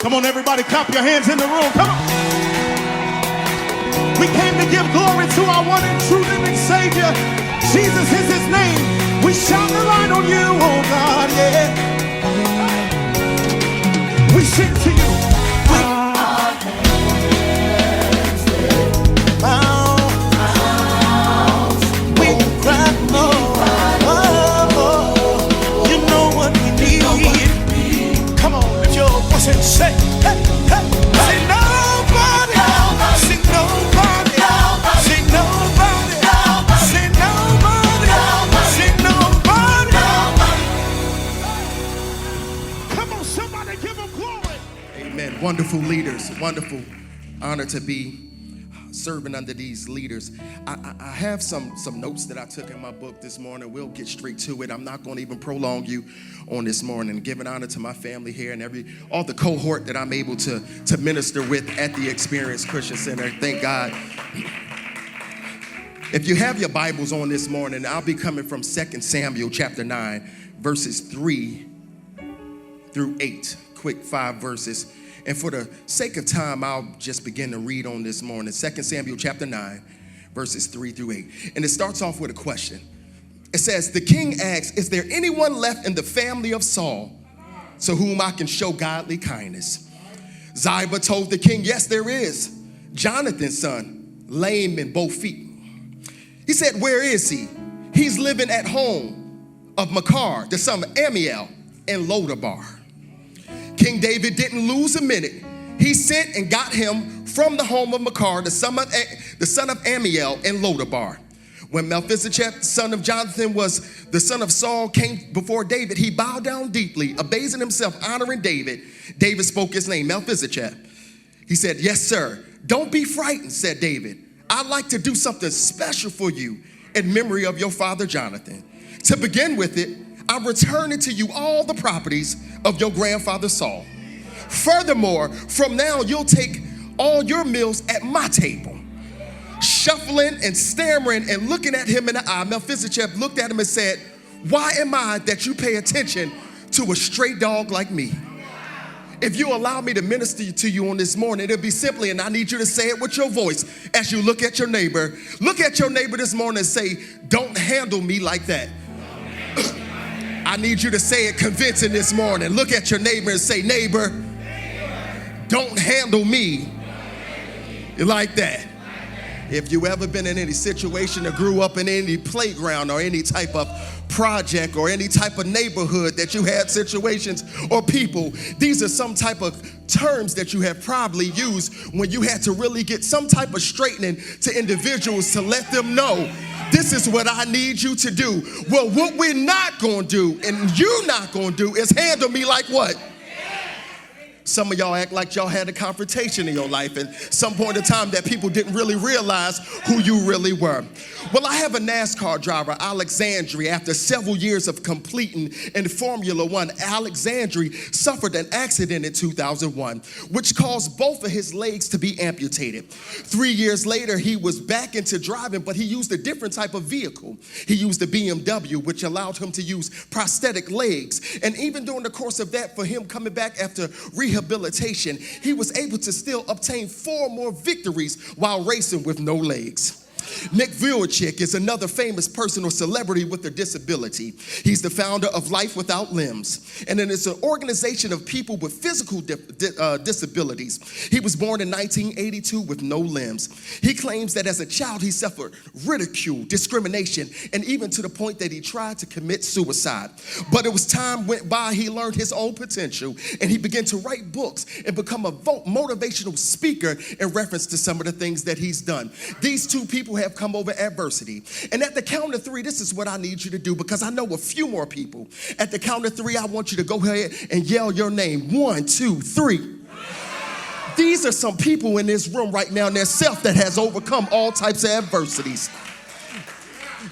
Come on, everybody, clap your hands in the room. Come on. We came to give glory to our one and true living Savior. Jesus is his name. We shine the light on you, oh God, yeah. We sing to you. We are bound. We cry more. You know what we need. Come on, lift your voice and say, hey, hey. Say nobody. Say nobody. Say nobody. Say nobody. Say nobody. Come on, somebody give him glory. Amen. Wonderful leaders. Wonderful honor to be serving under these leaders. I have some notes that I took in my book this morning. We'll get straight to it. I'm not going to even prolong you on this morning. Giving honor to my family here and all the cohort that I'm able to minister with at the Experience Christian Center. Thank God. If you have your Bibles on this morning, I'll be coming from 2 Samuel chapter 9, verses 3 through 8. Quick 5 verses. And for the sake of time, I'll just begin to read on this morning. 2 Samuel chapter 9, verses 3 through 8. And it starts off with a question. It says, the king asks, is there anyone left in the family of Saul to whom I can show godly kindness? Ziba told the king, yes, there is. Jonathan's son, lame in both feet. He said, where is he? He's living at home of Makar, the son of Amiel, in Lodabar. King David didn't lose a minute. He sent and got him from the home of Makar, the son of Amiel in Lodabar. When Mephibosheth, son of Jonathan, was the son of Saul, came before David, he bowed down deeply, abasing himself, honoring David. David spoke his name, Mephibosheth. He said, yes, sir. Don't be frightened, said David. I'd like to do something special for you in memory of your father Jonathan. To begin with it, I'm returning to you all the properties of your grandfather Saul. Furthermore, from now you'll take all your meals at my table. Shuffling and stammering and looking at him in the eye, Mephibosheth looked at him and said, why am I that you pay attention to a stray dog like me? If you allow me to minister to you on this morning, it'll be simply, and I need you to say it with your voice as you look at your neighbor. Look at your neighbor this morning and say, don't handle me like that. I need you to say it convincing this morning. Look at your neighbor and say, neighbor, don't handle me like that. If you ever been in any situation or grew up in any playground or any type of project or any type of neighborhood that you had situations or people, these are some type of terms that you have probably used when you had to really get some type of straightening to individuals to let them know, this is what I need you to do. Well, what we're not going to do and you're not going to do is handle me like what? Some of y'all act like y'all had a confrontation in your life at some point in time that people didn't really realize who you really were. Well, I have a NASCAR driver, Alexandri. After several years of completing in Formula One, Alexandri suffered an accident in 2001, which caused both of his legs to be amputated. 3 years later, he was back into driving, but he used a different type of vehicle. He used a BMW, which allowed him to use prosthetic legs. And even during the course of that, for him coming back after rehabilitation, he was able to still obtain 4 more victories while racing with no legs. Nick Vujicic is another famous person or celebrity with a disability. He's the founder of Life Without Limbs, and it is an organization of people with physical disabilities. He was born in 1982 with no limbs. He claims that as a child he suffered ridicule, discrimination, and even to the point that he tried to commit suicide. But it was time went by, he learned his own potential, and he began to write books and become a motivational speaker in reference to some of the things that he's done. These two people have come over adversity. And at the count of 3, this is what I need you to do, because I know a few more people. At the count of 3, I want you to go ahead and yell your name. 1, 2, 3. These are some people in this room right now in their self that has overcome all types of adversities.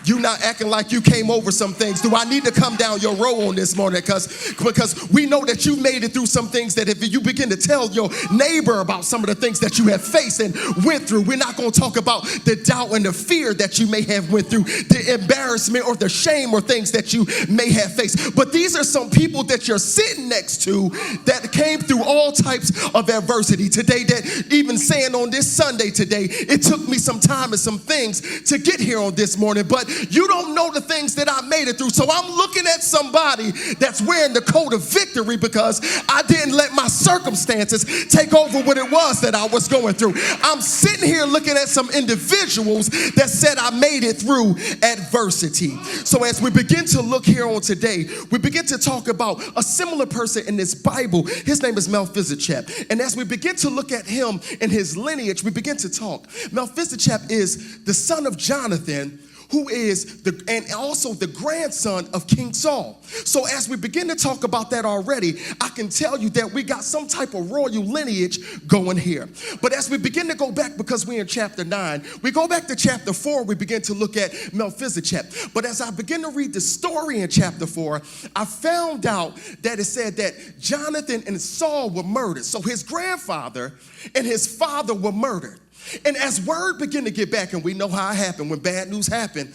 You not acting like you came over some things. Do I need to come down your row on this morning? Because we know that you made it through some things that if you begin to tell your neighbor about some of the things that you have faced and went through, we're not going to talk about the doubt and the fear that you may have went through, the embarrassment or the shame or things that you may have faced. But these are some people that you're sitting next to that came through all types of adversity today, that even saying on this Sunday today, it took me some time and some things to get here on this morning, but you don't know the things that I made it through. So I'm looking at somebody that's wearing the coat of victory because I didn't let my circumstances take over what it was that I was going through. I'm sitting here looking at some individuals that said I made it through adversity. So as we begin to look here on today, we begin to talk about a similar person in this Bible. His name is Melchizedek. And as we begin to look at him and his lineage, we begin to talk. Melchizedek is the son of Jonathan, who is and also the grandson of King Saul. So as we begin to talk about that already, I can tell you that we got some type of royal lineage going here. But as we begin to go back, because we're in chapter 9, we go back to chapter 4, we begin to look at Melchizedek. But as I begin to read the story in chapter 4, I found out that it said that Jonathan and Saul were murdered. So his grandfather and his father were murdered. And as word began to get back, and we know how it happened, when bad news happened,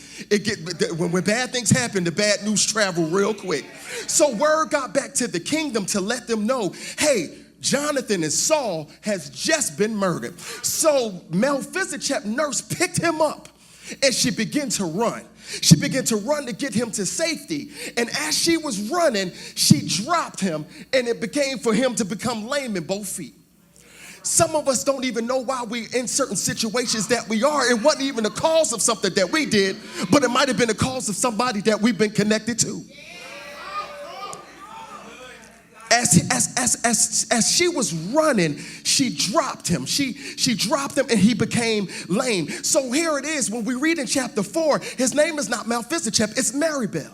when bad things happen, the bad news travel real quick. So word got back to the kingdom to let them know, hey, Jonathan and Saul has just been murdered. So Melchizedek's nurse picked him up, and she began to run. She began to run to get him to safety. And as she was running, she dropped him, and it became for him to become lame in both feet. Some of us don't even know why we're in certain situations that we are. It wasn't even the cause of something that we did, but it might have been the cause of somebody that we've been connected to. As she was running, she dropped him. She dropped him, and he became lame. So here it is. When we read in chapter 4, his name is not Melchizedek, it's Maribel.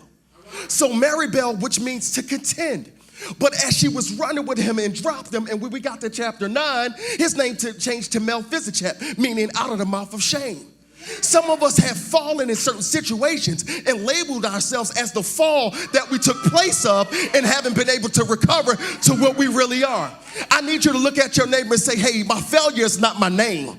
So Maribel, which means to contend. But as she was running with him and dropped him, and when we got to chapter 9, his name changed to Melchizedek, meaning out of the mouth of shame. Some of us have fallen in certain situations and labeled ourselves as the fall that we took place of and haven't been able to recover to what we really are. I need you to look at your neighbor and say, hey, my failure is not my name.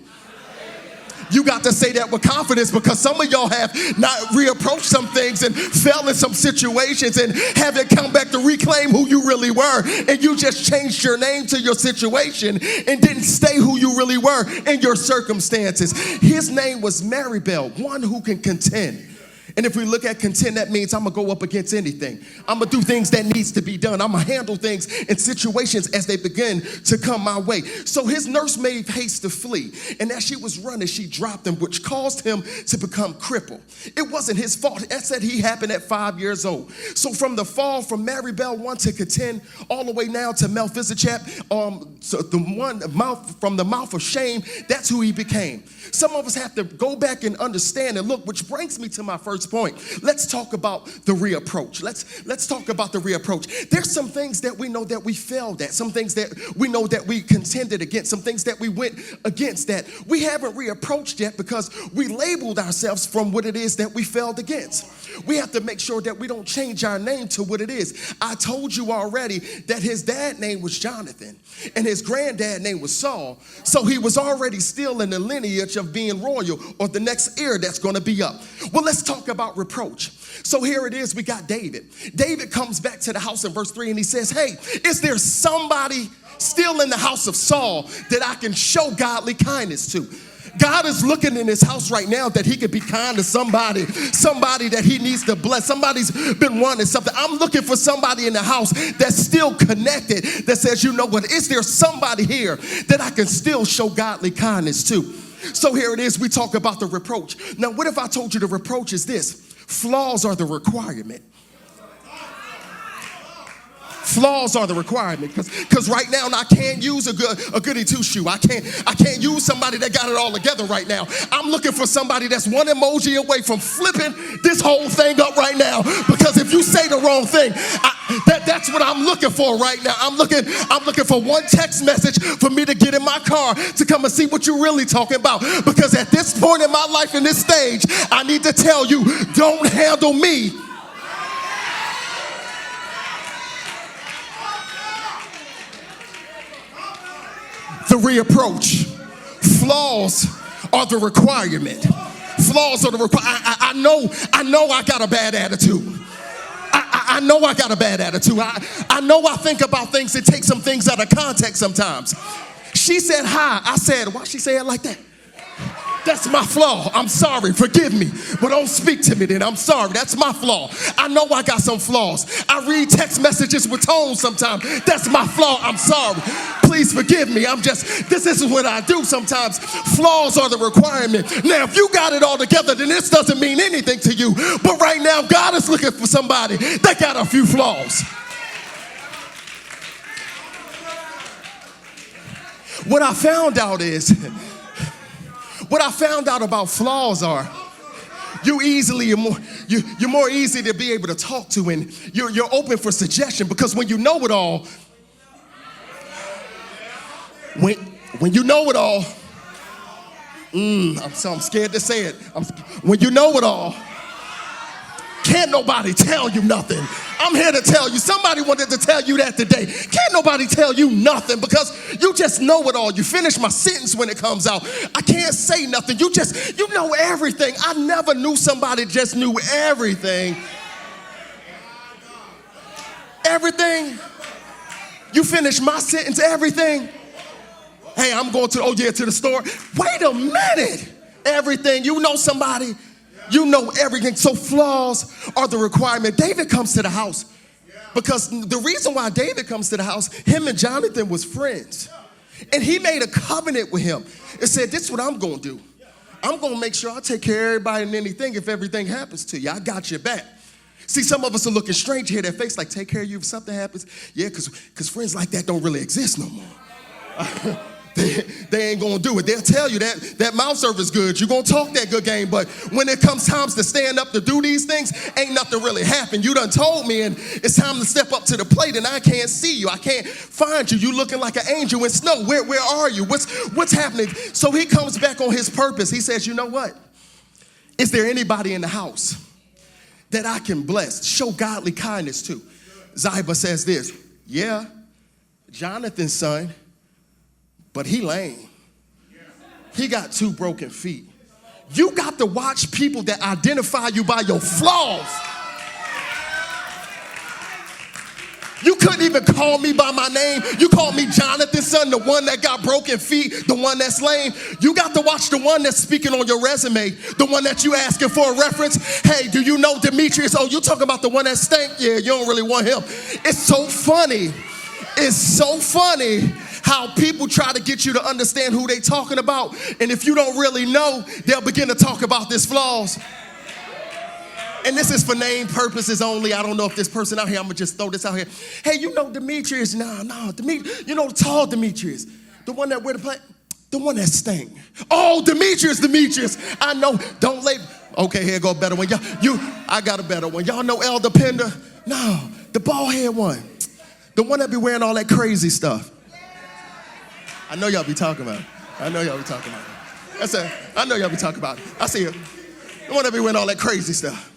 You got to say that with confidence, because some of y'all have not reapproached some things and fell in some situations and haven't come back to reclaim who you really were. And you just changed your name to your situation and didn't stay who you really were in your circumstances. His name was Maribel, one who can contend. And if we look at contend, that means I'm going to go up against anything. I'm going to do things that needs to be done. I'm going to handle things in situations as they begin to come my way. So his nurse made haste to flee. And as she was running, she dropped him, which caused him to become crippled. It wasn't his fault. That said, he happened at 5 years old. So from the fall from Maribel, one to contend, all the way now to Melchizedek, so the one from the mouth of shame, that's who he became. Some of us have to go back and understand and look, which brings me to my first point. Let's talk about the reapproach. Let's talk about the reapproach. There's some things that we know that we failed at, some things that we know that we contended against, some things that we went against that we haven't reapproached yet because we labeled ourselves from what it is that we failed against. We have to make sure that we don't change our name to what it is. I told you already that his dad's name was Jonathan and his granddad's name was Saul. So he was already still in the lineage of being royal, or the next heir that's going to be up. Well, let's talk about reproach. So here it is. We got David. David comes back to the house in verse 3 and he says, hey, is there somebody still in the house of Saul that I can show godly kindness to? God is looking in his house right now that he could be kind to somebody that he needs to bless. Somebody's been wanting something. I'm looking for somebody in the house that's still connected, that says, you know what, is there somebody here that I can still show godly kindness to? So here it is. We talk about the reproach. Now, what if I told you the reproach is this? Flaws are the requirement. Flaws are the requirement, because right now I can't use a goody two-shoe. I can't use somebody that got it all together right now. I'm looking for somebody that's one emoji away from flipping this whole thing up right now, because if you say the wrong thing, that's what I'm looking for right now. I'm looking for one text message for me to get in my car to come and see what you're really talking about, because at this point in my life, in this stage, I need to tell you, don't handle me. The reapproach. Flaws are the requirement. Flaws are the requirement. I know I got a bad attitude. I know I got a bad attitude. I know I think about things and take some things out of context sometimes. She said hi. I said, why she say it like that? That's my flaw. I'm sorry. Forgive me. But don't speak to me then. I'm sorry. That's my flaw. I know I got some flaws. I read text messages with tone sometimes. That's my flaw. I'm sorry. Please forgive me. This is what I do sometimes. Flaws are the requirement. Now, if you got it all together, then this doesn't mean anything to you. But right now, God is looking for somebody that got a few flaws. What I found out about flaws are you're more easy to be able to talk to, and you're open for suggestion, because when you know it all, when you know it all, I'm scared to say it. When you know it all, can't nobody tell you nothing. I'm here to tell you, somebody wanted to tell you that today. Can't nobody tell you nothing, because you just know it all. You finish my sentence when it comes out. I can't say nothing. You know everything. I never knew somebody just knew everything. Everything. You finish my sentence, everything. Hey, I'm going to the store. Wait a minute. Everything. You know somebody. You know everything. So flaws are the requirement. David comes to the house because the reason why David comes to the house, him and Jonathan was friends. And he made a covenant with him. It said, this is what I'm going to do. I'm going to make sure I take care of everybody and anything if everything happens to you. I got your back. See, some of us are looking strange here. Their face like, take care of you if something happens. Yeah, because friends like that don't really exist no more. They ain't gonna do it. They'll tell you that mouth service good. You're gonna talk that good game, but when it comes times to stand up to do these things, ain't nothing really happened. You done told me, and it's time to step up to the plate, and I can't see you. I can't find you. You looking like an angel in snow. Where are you? What's happening? So he comes back on his purpose. He says, you know what? Is there anybody in the house that I can bless, show godly kindness to? Ziba says this, yeah, Jonathan's son, but he lame. He got 2 broken feet. You got to watch people that identify you by your flaws. You couldn't even call me by my name. You called me Jonathan's son, the one that got broken feet, the one that's lame. You got to watch the one that's speaking on your resume, the one that you asking for a reference. Hey, do you know Demetrius? Oh, you talking about the one that stank? Yeah, you don't really want him. It's so funny. It's so funny how people try to get you to understand who they talking about. And if you don't really know, they'll begin to talk about these flaws. And this is for name purposes only. I don't know if this person out here, I'm going to just throw this out here. Hey, you know Demetrius? No, Demetrius. You know tall Demetrius? The one that wear the plate? The one that stank. Oh, Demetrius. I know. Don't label. Okay, here go a better one. I got a better one. Y'all know Elder Pender? No, the bald head one. The one that be wearing all that crazy stuff. I know y'all be talking about it. I know y'all be talking about it. I know y'all be talking about it. I see it. The one that be wearing all that crazy stuff.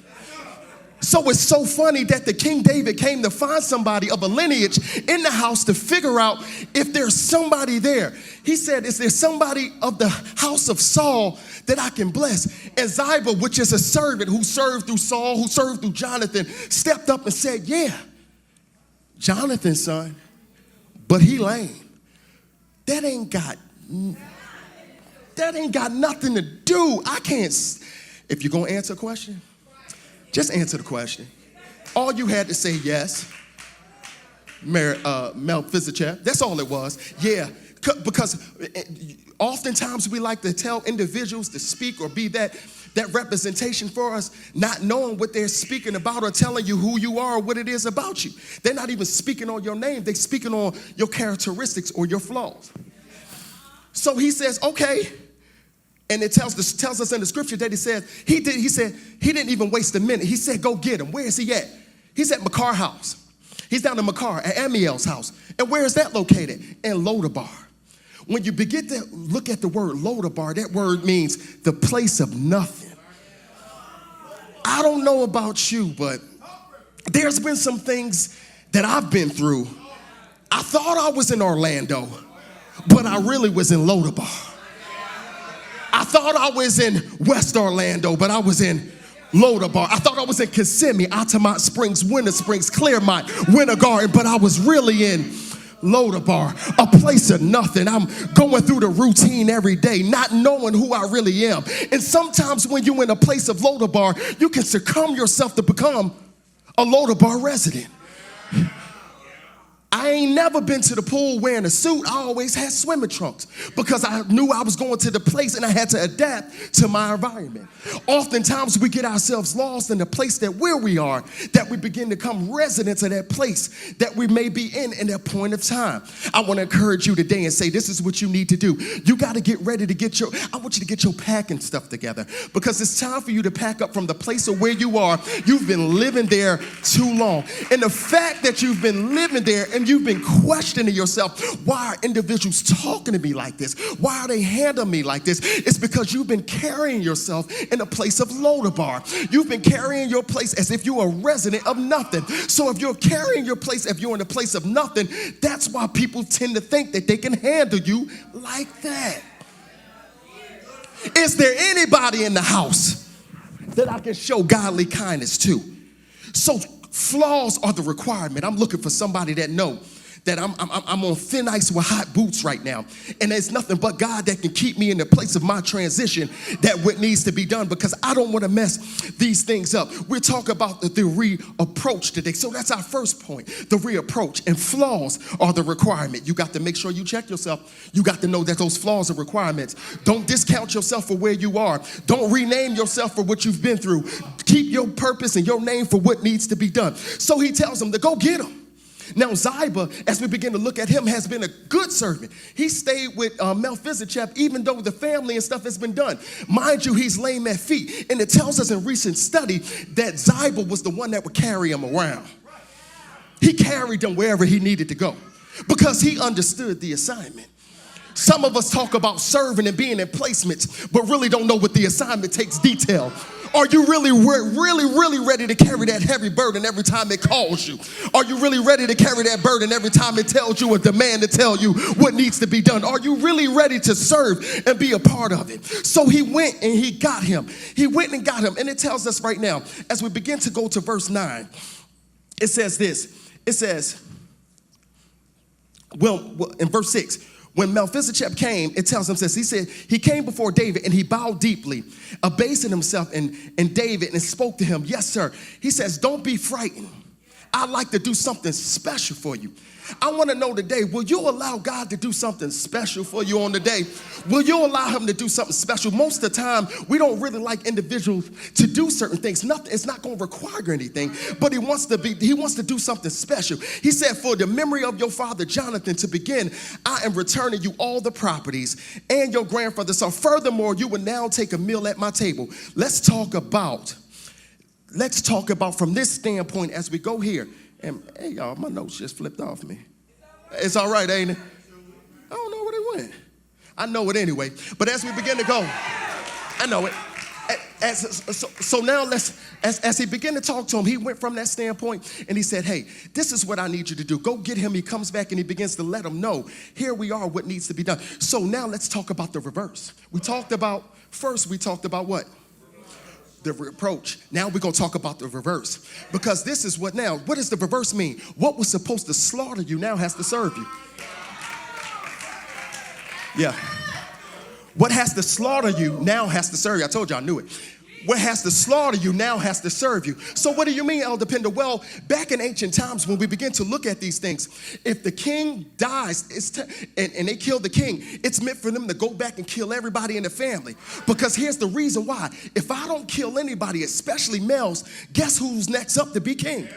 So it's so funny that the King David came to find somebody of a lineage in the house to figure out if there's somebody there. He said, is there somebody of the house of Saul that I can bless? And Ziba, which is a servant who served through Saul, who served through Jonathan, stepped up and said, yeah, Jonathan's son, but he lame. That ain't got nothing to do. I can't. If you're going to answer a question, just answer the question. All you had to say, yes, Melchizedek. That's all it was. Yeah, because oftentimes we like to tell individuals to speak or be that. that representation for us, not knowing what they're speaking about or telling you who you are or what it is about you. They're not even speaking on your name. They're speaking on your characteristics or your flaws. So he says, okay. And it tells us in the scripture that he said he didn't even waste a minute. He said, go get him. Where is he at? He's at Makar house. He's down in Makar at Amiel's house. And where is that located? In Lodabar. When you begin to look at the word Lodabar, that word means the place of nothing. I don't know about you, but there's been some things that I've been through. I thought I was in Orlando, but I really was in Lodabar. I thought I was in West Orlando, but I was in Lodabar. I thought I was in Kissimmee, Altamont Springs, Winter Springs, Claremont, Winter Garden, but I was really in Lodabar, a place of nothing. I'm going through the routine every day, not knowing who I really am. And sometimes when you're in a place of Lodabar, you can succumb yourself to become a Lodabar resident. I ain't never been to the pool wearing a suit. I always had swimming trunks because I knew I was going to the place and I had to adapt to my environment. Oftentimes we get ourselves lost in the place that where we are, that we begin to become residents of that place that we may be in that point of time. I want to encourage you today and say, this is what you need to do. You got to get ready to I want you to get your packing stuff together because it's time for you to pack up from the place of where you are. You've been living there too long. And the fact that you've been living there and you've been questioning yourself, why are individuals talking to me like this? Why are they handling me like this? It's because you've been carrying yourself in a place of Lodabar. You've been carrying your place as if you're a resident of nothing. So if you're carrying your place, if you're in a place of nothing, that's why people tend to think that they can handle you like that. Is there anybody in the house that I can show godly kindness to? So flaws are the requirement. I'm looking for somebody that know that I'm on thin ice with hot boots right now. And there's nothing but God that can keep me in the place of my transition that what needs to be done because I don't want to mess these things up. We're talking about the reapproach today. So that's our first point, the reapproach. And flaws are the requirement. You got to make sure you check yourself. You got to know that those flaws are requirements. Don't discount yourself for where you are. Don't rename yourself for what you've been through. Keep your purpose and your name for what needs to be done. So he tells them to go get them. Now, Ziba, as we begin to look at him, has been a good servant. He stayed with Melchizedek, even though the family and stuff has been done. Mind you, he's lame at feet. And it tells us in recent study that Ziba was the one that would carry him around. He carried him wherever he needed to go because he understood the assignment. Some of us talk about serving and being in placements, but really don't know what the assignment takes detail. Are you really ready to carry that heavy burden every time it calls you? Are you really ready to carry that burden every time it tells you a demand to tell you what needs to be done? Are you really ready to serve and be a part of it? So he went and he got him. He went and got him. And it tells us right now, as we begin to go to verse 9, it says this. It says, well in verse 6, when Melchizedek came, it tells him, he said, he came before David and he bowed deeply, abasing himself and David and spoke to him. Yes, sir. He says, don't be frightened. I'd like to do something special for you. I want to know today, will you allow God to do something special for you on the day? Will you allow him to do something special? Most of the time, we don't really like individuals to do certain things. It's not going to require anything, but he wants to do something special. He said, for the memory of your father Jonathan to begin, I am returning you all the properties and your grandfather. So furthermore, you will now take a meal at my table. Let's talk about from this standpoint as we go here. And hey, y'all, my notes just flipped off me. It's all right, ain't it? I don't know where they went. I know it anyway. But as we begin to go, I know it. So now as he began to talk to him, he went from that standpoint and he said, hey, this is what I need you to do. Go get him. He comes back and he begins to let him know, here we are, what needs to be done. So now let's talk about the reverse. We talked about what? The reproach. Now we're going to talk about the reverse. Because this is what does the reverse mean? What was supposed to slaughter you now has to serve you. Yeah. What has to slaughter you now has to serve you. I told you I knew it. what has to slaughter you now has to serve you. So what do you mean, Elder Pender? Well, back in ancient times when we begin to look at these things, if the king dies and they kill the king, it's meant for them to go back and kill everybody in the family. Because here's the reason why. If I don't kill anybody, especially males, guess who's next up to be king?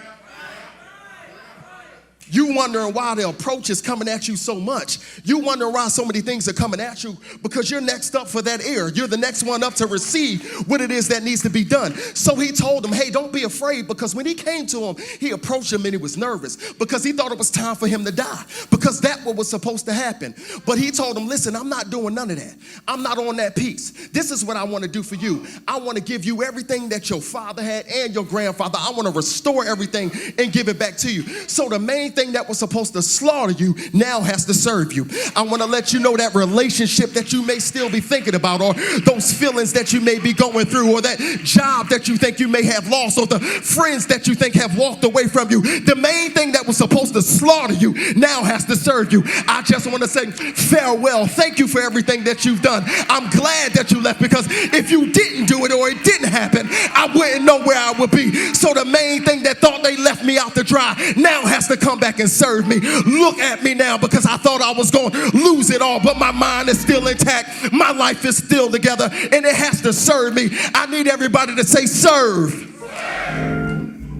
You wondering why the approach is coming at you so much. You wondering why so many things are coming at you, because you're next up for that heir. You're the next one up to receive what it is that needs to be done. So he told him, hey, don't be afraid, because when he came to him, he approached him and he was nervous because he thought it was time for him to die, because that's what was supposed to happen. But he told him, listen, I'm not doing none of that. I'm not on that piece. This is what I want to do for you. I want to give you everything that your father had and your grandfather. I want to restore everything and give it back to you. So the main thing that was supposed to slaughter you now has to serve you. I want to let you know that relationship that you may still be thinking about, or those feelings that you may be going through, or that job that you think you may have lost, or the friends that you think have walked away from you. The main thing that was supposed to slaughter you now has to serve you. I just want to say farewell. Thank you for everything that you've done. I'm glad that you left, because if you didn't do it or it didn't happen, I wouldn't know where I would be. So the main thing that thought they left me out to dry now has to come back and serve me. Look at me now, because I thought I was going to lose it all, but my mind is still intact. My life is still together, and it has to serve me. I need everybody to say serve.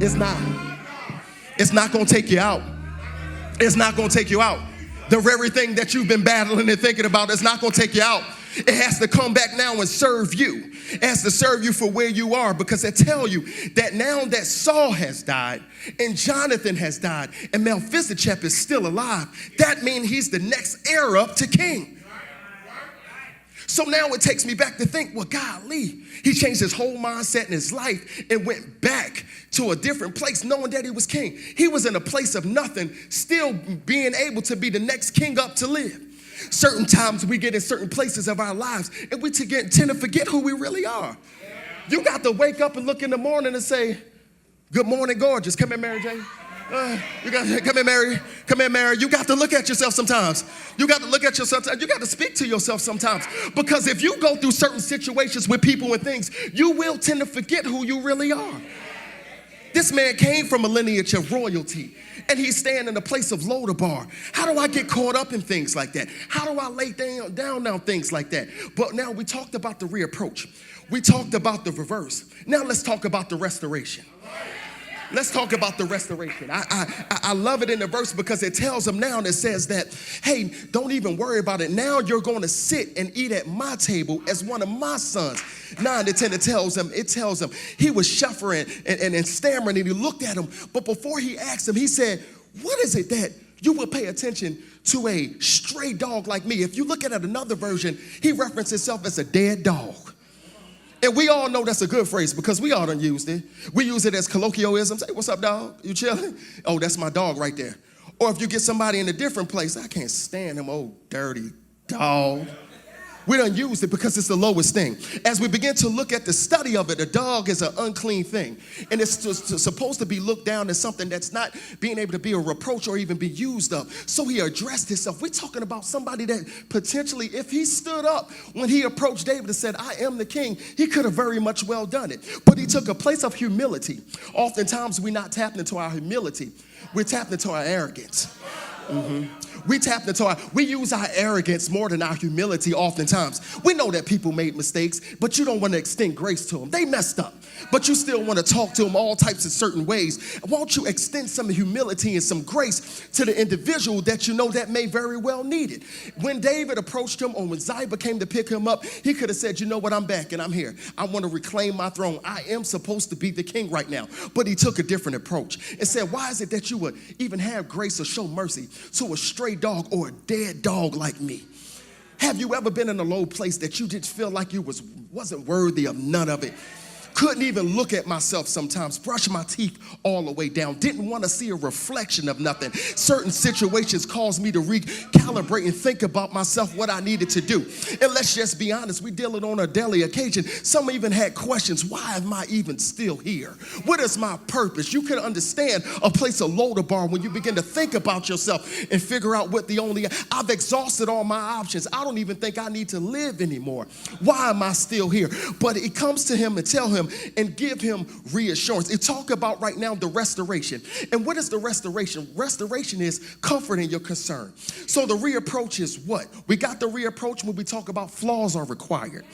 It's not going to take you out. It's not going to take you out. The very thing that you've been battling and thinking about is not going to take you out. It has to come back now and serve you. It has to serve you for where you are, because they tell you that now that Saul has died and Jonathan has died and Mephibosheth is still alive, that means he's the next heir up to king. So now it takes me back to think, well, golly, he changed his whole mindset in his life and went back to a different place knowing that he was king. He was in a place of nothing, still being able to be the next king up to live. Certain times we get in certain places of our lives and we tend to forget who we really are. You got to wake up and look in the morning and say, good morning, gorgeous. Come here, Mary Jane. Come here, Mary. Come here, Mary. You got to look at yourself sometimes. You got to look at yourself. You got to speak to yourself sometimes. Because if you go through certain situations with people and things, you will tend to forget who you really are. This man came from a lineage of royalty, and he's staying in a place of Lodabar. How do I get caught up in things like that? How do I lay down things like that? But now we talked about the reapproach. We talked about the reverse. Now let's talk about the restoration. Let's talk about the restoration. I love it in the verse because it tells him now, and it says that, hey, don't even worry about it. Now you're going to sit and eat at my table as one of my sons. 9 to 10, it tells him he was shuffling and stammering, and he looked at him. But before he asked him, he said, what is it that you will pay attention to a stray dog like me? If you look at another version, he referenced himself as a dead dog. And we all know that's a good phrase because we all done used it. We use it as colloquialism. Say, what's up, dog? You chilling? Oh, that's my dog right there. Or if you get somebody in a different place, I can't stand him, old dirty dog. We don't use it because it's the lowest thing. As we begin to look at the study of it, a dog is an unclean thing. And it's just supposed to be looked down as something that's not being able to be a reproach or even be used of. So he addressed himself. We're talking about somebody that potentially, if he stood up when he approached David and said, I am the king, he could have very much well done it. But he took a place of humility. Oftentimes we're not tapping into our humility. We're tapping into our arrogance. We use our arrogance more than our humility oftentimes. We know that people made mistakes, but you don't want to extend grace to them. They messed up, but you still want to talk to them all types of certain ways. Won't you extend some humility and some grace to the individual that you know that may very well need it? When David approached him, or when Ziba came to pick him up, he could have said, you know what, I'm back and I'm here. I want to reclaim my throne. I am supposed to be the king right now. But he took a different approach and said, why is it that you would even have grace or show mercy to a stray dog or a dead dog like me? Have you ever been in a low place that you just feel like you wasn't worthy of none of it? Couldn't even look at myself sometimes, brush my teeth all the way down, didn't want to see a reflection of nothing. Certain situations caused me to recalibrate and think about myself, what I needed to do. And let's just be honest, we deal it on a daily occasion. Some even had questions, why am I even still here? What is my purpose? You can understand a place of Lodabar when you begin to think about yourself and figure out what I've exhausted all my options. I don't even think I need to live anymore. Why am I still here? But it comes to him and tell him, him and give him reassurance. It talk about right now the restoration. And what is the restoration? Restoration is comfort in your concern. So the reapproach is what? We got the reapproach when we talk about flaws are required.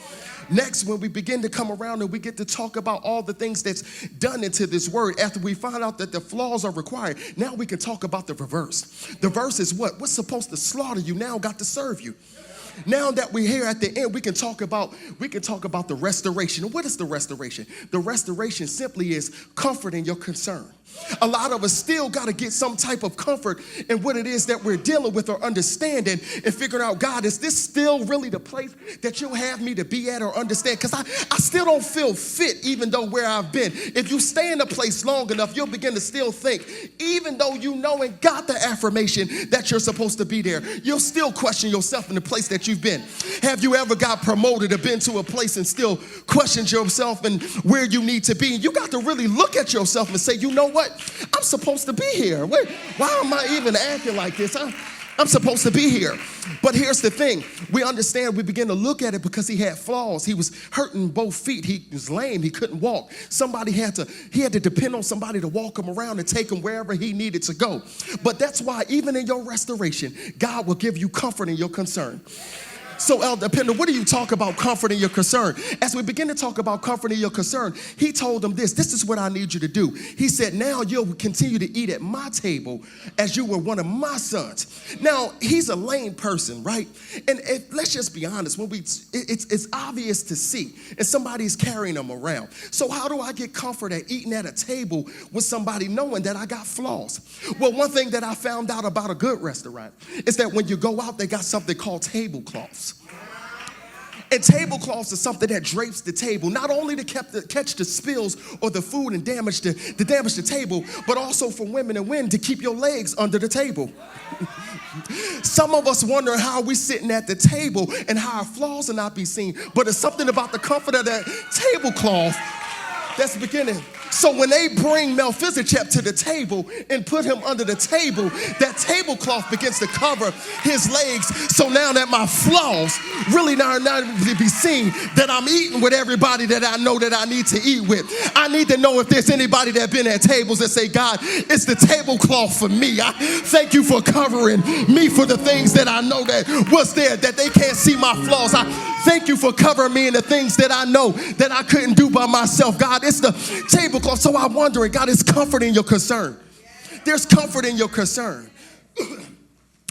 Next, when we begin to come around and we get to talk about all the things that's done into this word, after we find out that the flaws are required, now we can talk about the reverse. The verse is what? What's supposed to slaughter you now got to serve you. Now that we're here at the end, we can talk about the restoration. And what is the restoration? The restoration simply is comfort in your concern. A lot of us still got to get some type of comfort in what it is that we're dealing with or understanding and figuring out, God, is this still really the place that you'll have me to be at or understand? Because I still don't feel fit even though where I've been. If you stay in a place long enough, you'll begin to still think, even though you know and got the affirmation that you're supposed to be there, you'll still question yourself in the place that you've been. Have you ever got promoted or been to a place and still questioned yourself and where you need to be? You got to really look at yourself and say, you know what? I'm supposed to be here. Why am I even acting like this? I'm supposed to be here. But here's the thing. We understand, we begin to look at it because he had flaws. He was hurting both feet. He was lame. He couldn't walk. He had to depend on somebody to walk him around and take him wherever he needed to go. But that's why even in your restoration, God will give you comfort in your concern. So, Elder Pender, what do you talk about comfort in your concern? As we begin to talk about comfort in your concern, he told them this is what I need you to do. He said, now you'll continue to eat at my table as you were one of my sons. Now, he's a lame person, right? And let's just be honest, it's obvious to see, and somebody's carrying him around. So how do I get comfort at eating at a table with somebody knowing that I got flaws? Well, one thing that I found out about a good restaurant is that when you go out, they got something called tablecloths. And tablecloths is something that drapes the table, not only to catch the spills or the food and damage the table, but also for women and men to keep your legs under the table. Some of us wonder how we're sitting at the table and how our flaws will not be seen, but it's something about the comfort of that tablecloth that's beginning. So when they bring Melchizedek to the table and put him under the table, that tablecloth begins to cover his legs. So now that my flaws really not to be seen, that I'm eating with everybody that I know that I need to eat with. I need to know if there's anybody that been at tables that say, God, it's the tablecloth for me. I thank you for covering me for the things that I know that was there, that they can't see my flaws. I thank you for covering me in the things that I know that I couldn't do by myself. God, it's the tablecloth. So I'm wondering, God, is comfort in your concern. There's comfort in your concern.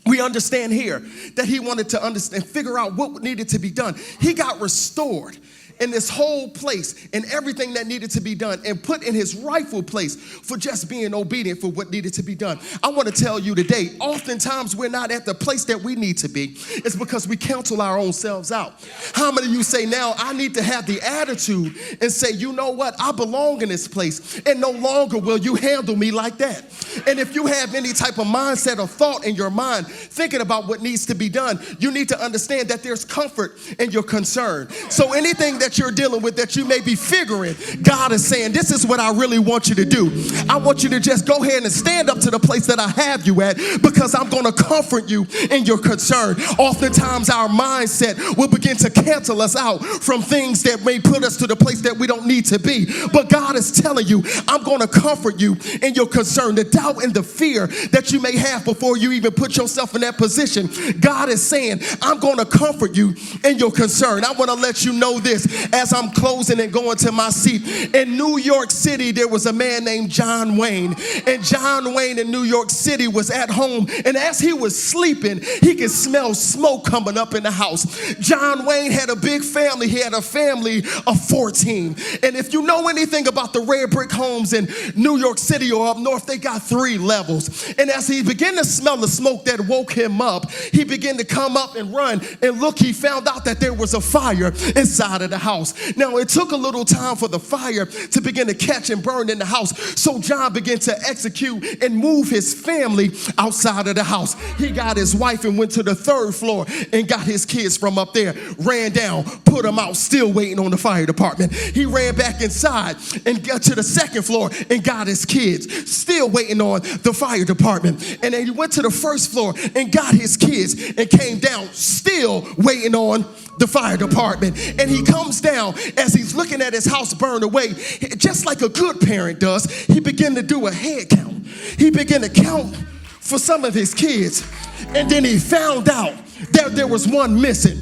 We understand here that he wanted to understand, figure out what needed to be done. He got restored in this whole place and everything that needed to be done and put in his rightful place for just being obedient for what needed to be done. I want to tell you today, oftentimes we're not at the place that we need to be. It's because we cancel our own selves out. How many of you say now, I need to have the attitude and say, you know what, I belong in this place and no longer will you handle me like that. And if you have any type of mindset or thought in your mind thinking about what needs to be done, you need to understand that there's comfort in your concern. So anything that you're dealing with that you may be figuring, God is saying, this is what I really want you to do. I want you to just go ahead and stand up to the place that I have you at, because I'm going to comfort you in your concern. Oftentimes our mindset will begin to cancel us out from things that may put us to the place that we don't need to be. But God is telling you, I'm going to comfort you in your concern, the doubt and the fear that you may have before you even put yourself in that position. God is saying, I'm going to comfort you in your concern. I want to let you know this as I'm closing and going to my seat. In New York City, there was a man named John Wayne. And John Wayne in New York City was at home. And as he was sleeping, he could smell smoke coming up in the house. John Wayne had a big family. He had a family of 14. And if you know anything about the red brick homes in New York City or up north, they got 3 levels. And as he began to smell the smoke that woke him up, he began to come up and run. And look, he found out that there was a fire inside of the house. Now, it took a little time for the fire to begin to catch and burn in the house. So John began to execute and move his family outside of the house. He got his wife and went to the 3rd floor and got his kids from up there, ran down, put them out, still waiting on the fire department. He ran back inside and got to the 2nd floor and got his kids, still waiting on the fire department. And then he went to the 1st floor and got his kids and came down, still still waiting on the fire department. And he comes down as he's looking at his house burn away. Just like a good parent does, he began to do a head count. He began to count for some of his kids. And then he found out that there was one missing.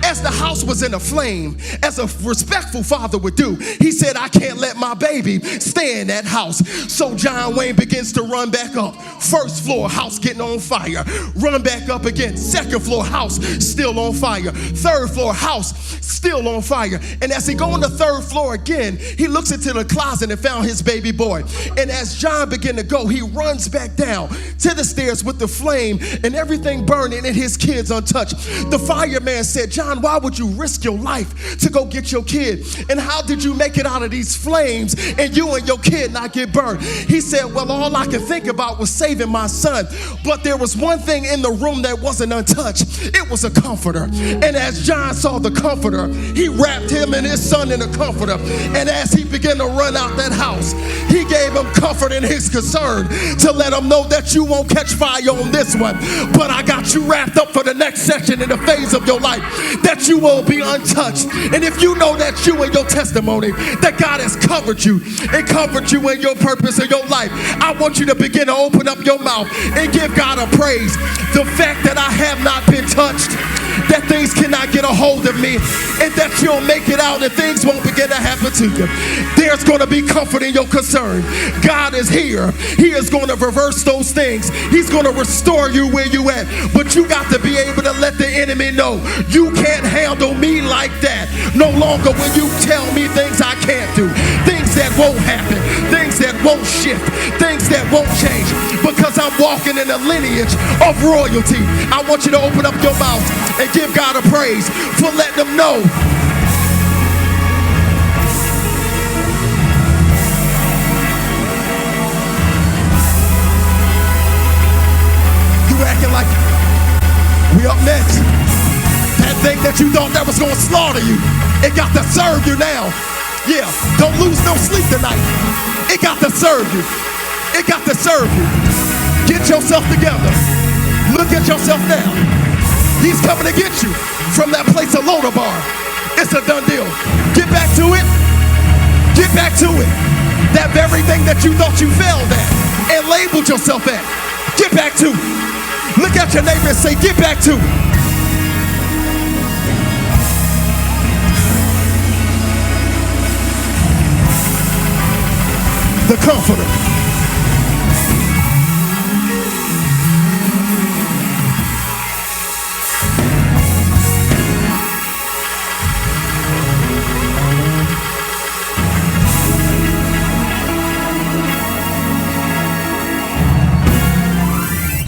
As the house was in a flame, as a respectful father would do, he said, I can't let my baby stay in that house. So John Wayne begins to run back up. First floor, house getting on fire. Run back up again. Second floor, house still on fire. Third floor, house still on fire. And as he go on the third floor again, he looks into the closet and found his baby boy. And as John began to go, he runs back down to the stairs with the flame and everything burning and his kids untouched. The fireman said, John, why would you risk your life to go get your kid? And how did you make it out of these flames and you and your kid not get burned? He said, well, all I could think about was saving my son. But there was one thing in the room that wasn't untouched. It was a comforter. And as John saw the comforter, he wrapped him and his son in a comforter. And as he began to run out that house, he gave him comfort in his concern to let him know that you won't catch fire on this one, but I got you wrapped up for the next section in the phase of your life, that you will be untouched. And if you know that you and your testimony, that God has covered you and covered you in your purpose in your life, I want you to begin to open up your mouth and give God a praise. The fact that I have not been touched, that things cannot get a hold of me, and that you'll make it out and things won't begin to happen to you. There's going to be comfort in your concern. God is here. He is going to reverse those things. He's going to restore you where you at. But you got to be able to let the enemy know, you can't handle me like that. No longer will you tell me things I can't do, things that won't happen, things that won't shift, things that won't change, because I'm walking in a lineage of royalty. I want you to open up your mouth and give God a praise for letting them know. You acting like we up next. That thing that you thought that was going to slaughter you, it got to serve you now. Yeah, don't lose no sleep tonight. It got to serve you. It got to serve you. Get yourself together. Look at yourself now. He's coming to get you from that place of Lodabar. It's a done deal. Get back to it. Get back to it. That very thing that you thought you failed at and labeled yourself at. Get back to it. Look at your neighbor and say, get back to it. The comforter.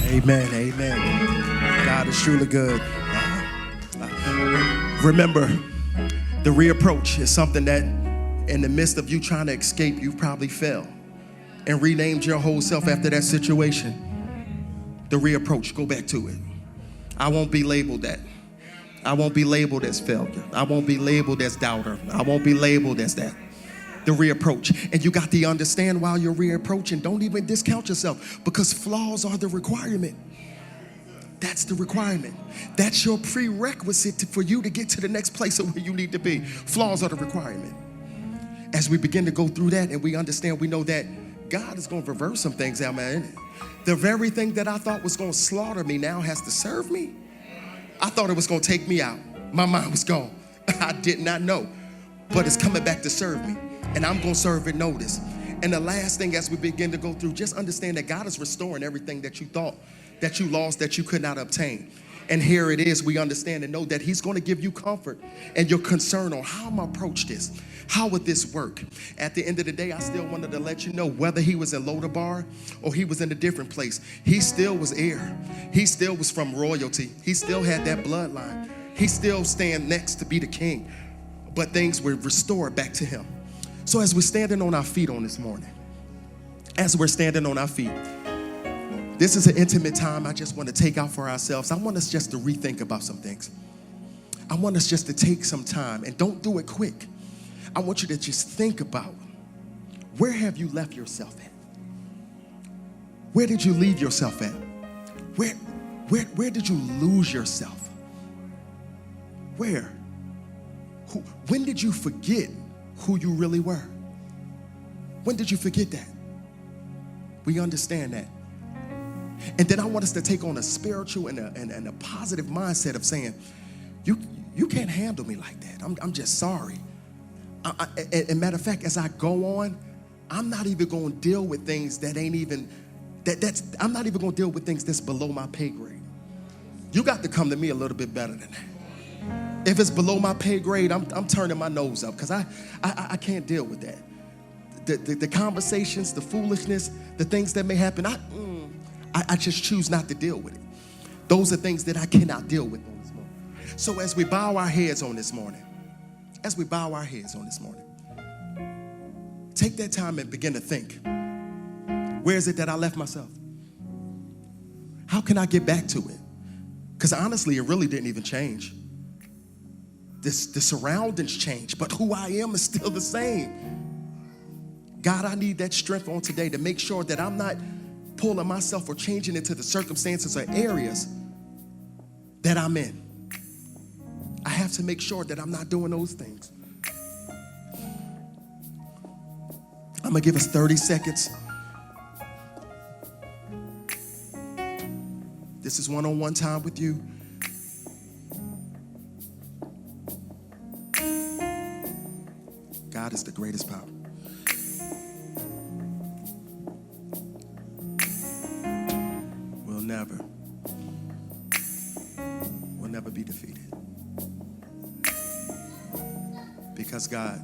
Amen, amen. God is truly good. Remember, the reapproach is something that in the midst of you trying to escape, you probably fell and renamed your whole self after that situation. The reapproach, go back to it. I won't be labeled that. I won't be labeled as failure. I won't be labeled as doubter. I won't be labeled as that. The reapproach. And you got to understand while you're reapproaching, don't even discount yourself, because flaws are the requirement. That's the requirement. That's your prerequisite for you to get to the next place of where you need to be. Flaws are the requirement. As we begin to go through that and we understand, we know that God is going to reverse some things out, man. The very thing that I thought was going to slaughter me now has to serve me. I thought it was going to take me out. My mind was gone. I did not know. But it's coming back to serve me. And I'm going to serve it notice. And the last thing as we begin to go through, just understand that God is restoring everything that you thought that you lost, that you could not obtain. And here it is, we understand and know that he's going to give you comfort and your concern on how I'm going to approach this. How would this work? At the end of the day, I still wanted to let you know whether he was in Lodabar or he was in a different place, he still was heir. He still was from royalty. He still had that bloodline. He still stand next to be the king. But things were restored back to him. So as we're standing on our feet on this morning, as we're standing on our feet, this is an intimate time I just want to take out for ourselves. I want us just to rethink about some things. I want us just to take some time, and don't do it quick. I want you to just think about, where have you left yourself at? Where did you leave yourself at? Where did you lose yourself? Where? When did you forget who you really were? When did you forget that? We understand that. And then I want us to take on a spiritual and a positive mindset of saying, you can't handle me like that. I'm just sorry. And matter of fact, as I go on, I'm not even going to deal with things that ain't even, I'm not even going to deal with things that's below my pay grade. You got to come to me a little bit better than that. If it's below my pay grade, I'm turning my nose up because I can't deal with that. The conversations, the foolishness, the things that may happen, I just choose not to deal with it. Those are things that I cannot deal with on this morning. So as we bow our heads on this morning, take that time and begin to think, where is it that I left myself? How can I get back to it? Because honestly, it really didn't even change. The surroundings changed, but who I am is still the same. God, I need that strength on today to make sure that I'm not pulling myself or changing into the circumstances or areas that I'm in. I have to make sure that I'm not doing those things. I'm going to give us 30 seconds. This is one-on-one time with you. God is the greatest power. We'll never be defeated. Because God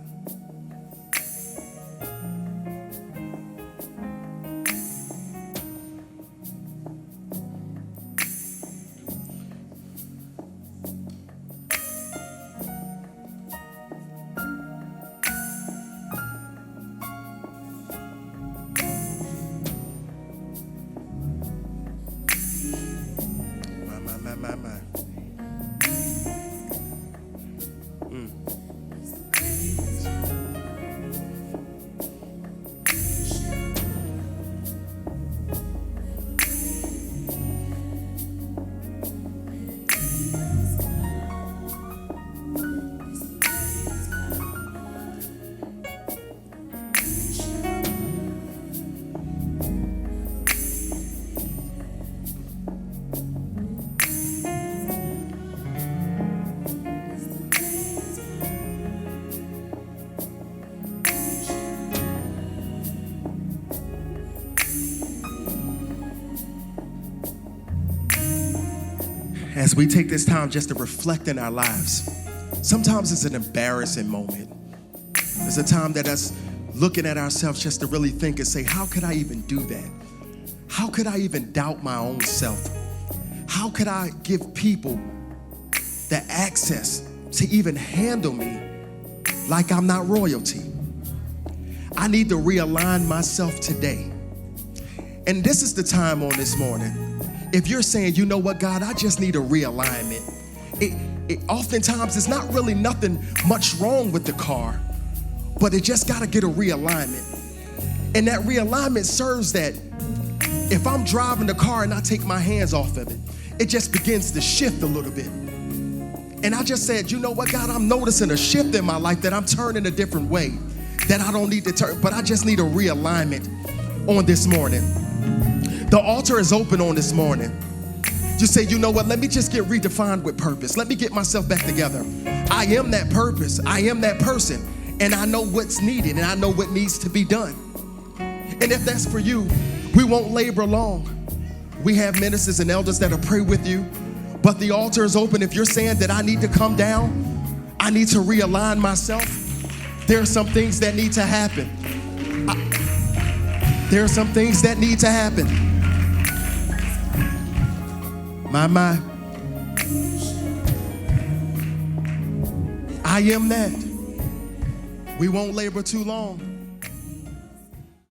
as we take this time just to reflect in our lives, sometimes it's an embarrassing moment. It's a time that us looking at ourselves just to really think and say, how could I even do that? How could I even doubt my own self? How could I give people the access to even handle me like I'm not royalty? I need to realign myself today. And this is the time on this morning. If you're saying, you know what, God, I just need a realignment. Oftentimes, it's not really nothing much wrong with the car, but it just got to get a realignment. And that realignment serves that if I'm driving the car and I take my hands off of it, it just begins to shift a little bit. And I just said, you know what, God, I'm noticing a shift in my life that I'm turning a different way, that I don't need to turn, but I just need a realignment on this morning. The altar is open on this morning. Just say, you know what, let me just get redefined with purpose. Let me get myself back together. I am that purpose. I am that person. And I know what's needed and I know what needs to be done. And if that's for you, we won't labor long. We have ministers and elders that'll pray with you. But the altar is open. If you're saying that I need to come down, I need to realign myself, there are some things that need to happen. There are some things that need to happen. My. I am that. We won't labor too long.